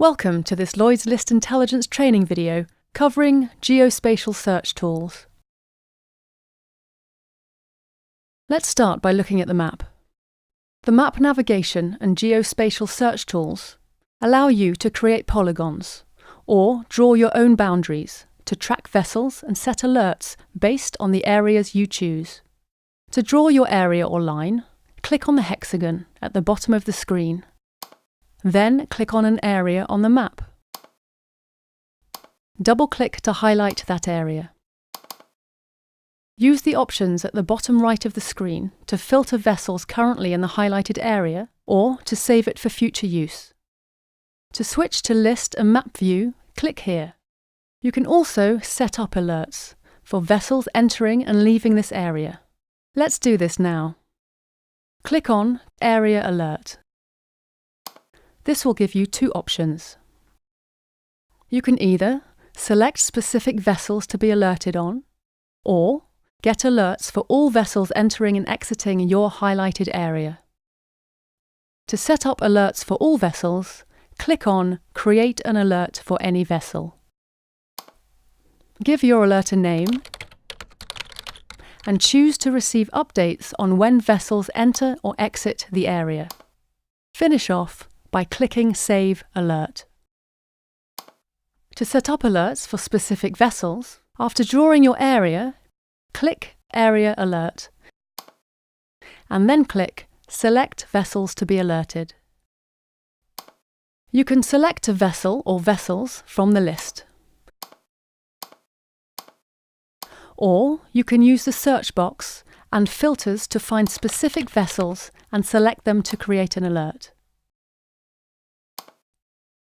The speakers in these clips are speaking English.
Welcome to this Lloyd's List Intelligence training video covering geospatial search tools. Let's start by looking at the map. The map navigation and geospatial search tools allow you to create polygons or draw your own boundaries to track vessels and set alerts based on the areas you choose. To draw your area or line, click on the hexagon at the bottom of the screen. Then click on an area on the map. Double-click to highlight that area. Use the options at the bottom right of the screen to filter vessels currently in the highlighted area or to save it for future use. To switch to List and Map View, click here. You can also set up alerts for vessels entering and leaving this area. Let's do this now. Click on Area Alert. This will give you two options. You can either select specific vessels to be alerted on, or get alerts for all vessels entering and exiting your highlighted area. To set up alerts for all vessels, click on Create an alert for any vessel. Give your alert a name and choose to receive updates on when vessels enter or exit the area. Finish off by clicking Save Alert. To set up alerts for specific vessels, after drawing your area, click Area Alert and then click Select Vessels to be alerted. You can select a vessel or vessels from the list. Or you can use the search box and filters to find specific vessels and select them to create an alert.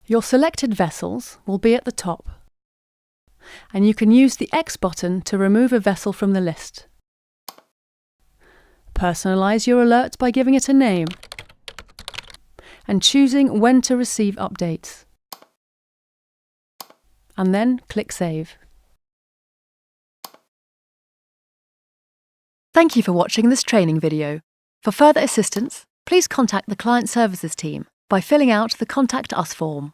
Your selected vessels will be at the top, and you can use the X button to remove a vessel from the list. Personalize your alert by giving it a name and choosing when to receive updates. And then click Save. Thank you for watching this training video. For further assistance, please contact the Client Services team by filling out the Contact Us form.